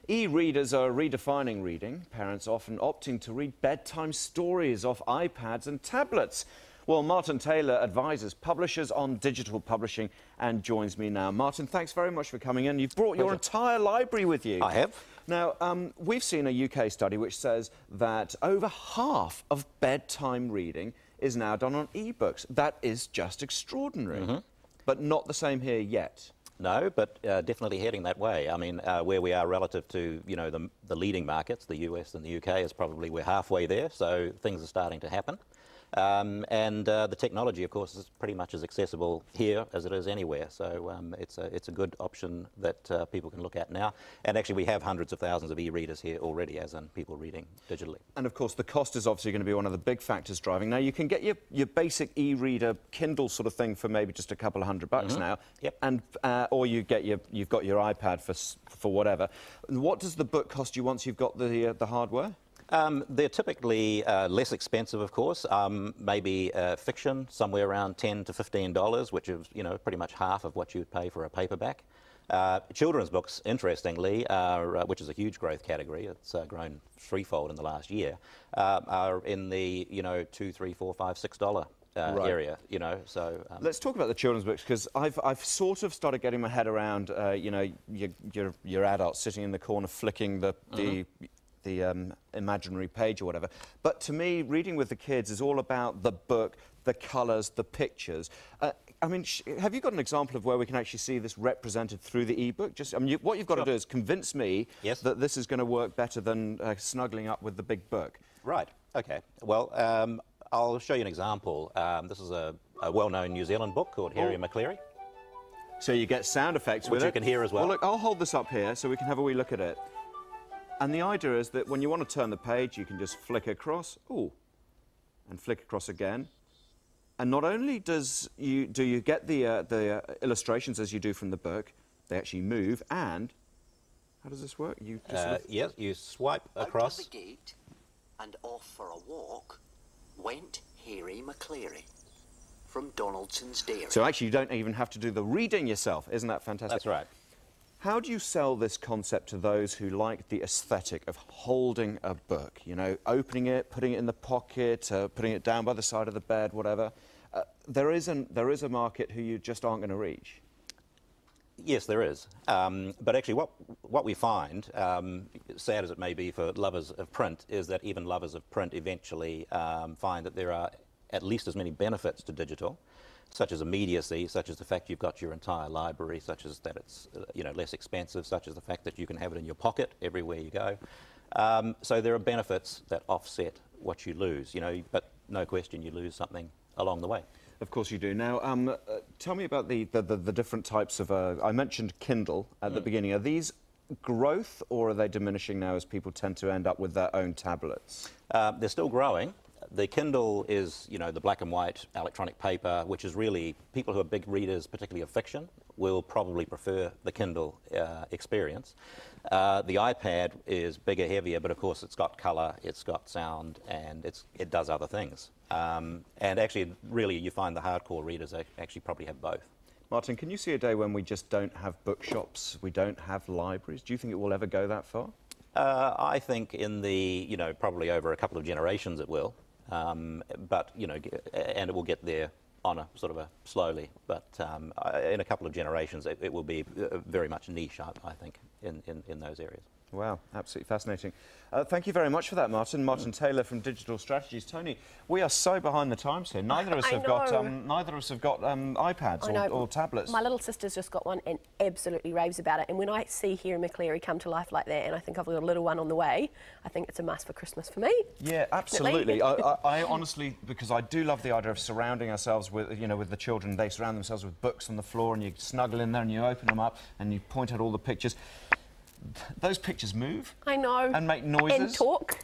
E-readers are redefining reading, parents often opting to read bedtime stories off iPads and tablets. Well, Martin Taylor advises publishers on digital publishing and joins me now. Martin, thanks very much for coming in. You've brought your entire library with you. I have. Now, we've seen a UK study which says that over half of bedtime reading is now done on e-books. That is just extraordinary, but not the same here yet. No, but definitely heading that way. I mean, where we are relative to, you know, the leading markets, the US and the UK, is probably we're halfway there, so things are starting to happen. The technology, of course, is pretty much as accessible here as it is anywhere. So it's a good option that people can look at now. And actually, we have hundreds of thousands of e-readers here already, as in people reading digitally. And of course, the cost is obviously going to be one of the big factors driving. Now, you can get your basic e-reader Kindle sort of thing for maybe just a couple of $100 now. Yep. And or you've got your iPad for whatever. What does the book cost you once you've got the hardware? They're typically less expensive, of course. Maybe fiction, somewhere around $10 to $15, which is, you know, pretty much half of what you would pay for a paperback. Children's books, interestingly, which is a huge growth category, it's grown threefold in the last year, are in the, you know, $2, $3, $4, $5, $6 area, you know. So let's talk about the children's books, because I've sort of started getting my head around, you know, your adults sitting in the corner flicking the imaginary page or whatever. But to me, reading with the kids is all about the book, the colours, the pictures. I mean, have you got an example of where we can actually see this represented through the e-book? Just, I mean, what you've got to do is convince me that this is going to work better than snuggling up with the big book. Right. Okay. Well, I'll show you an example. This is a well-known New Zealand book called Hairy Maclary. So you get sound effects with it. Which you can hear as well. Well, look, I'll hold this up here so we can have a wee look at it. And the idea is that when you want to turn the page, you can just flick across, and flick across again. And not only do you get the illustrations as you do from the book, they actually move. And how does this work? You just yes, you swipe across. Out of the gate and off for a walk went Hairy Maclary from Donaldsons Dairy. So actually, you don't even have to do the reading yourself. Isn't that fantastic? That's right. How do you sell this concept to those who like the aesthetic of holding a book? You know, opening it, putting it in the pocket, putting it down by the side of the bed, whatever. There is a market who you just aren't going to reach. Yes, there is. But actually, what we find, sad as it may be for lovers of print, is that even lovers of print eventually find that there are at least as many benefits to digital, such as immediacy, such as the fact you've got your entire library, such as that it's you know, less expensive, such as the fact that you can have it in your pocket everywhere you go. So there are benefits that offset what you lose, you know, but no question you lose something along the way. Of course you do. Now, tell me about the different types of... I mentioned Kindle at the beginning. Are these growth, or are they diminishing now as people tend to end up with their own tablets? They're still growing. The Kindle is, you know, the black and white electronic paper, which is really, people who are big readers, particularly of fiction, will probably prefer the Kindle experience. The iPad is bigger, heavier, but of course it's got colour, it's got sound, and it does other things. And actually, really, you find the hardcore readers actually probably have both. Martin, can you see a day when we just don't have bookshops, we don't have libraries? Do you think it will ever go that far? I think in the, you know, probably over a couple of generations it will. But, you know, and it will get there on a sort of a slowly, but in a couple of generations it will be very much niche, I think, in those areas. Wow, absolutely fascinating. Thank you very much for that, Martin. Martin Taylor from Digital Strategies. Tony, we are so behind the times here. Neither of us have got iPads or tablets. My little sister's just got one and absolutely raves about it. And when I see Hairy Maclary come to life like that, and I think I've got a little one on the way, I think it's a must for Christmas for me. Yeah, absolutely. I honestly, because I do love the idea of surrounding ourselves with, you know, with the children. They surround themselves with books on the floor, and you snuggle in there and you open them up and you point out all the pictures. Those pictures move. I know. And make noises. And talk.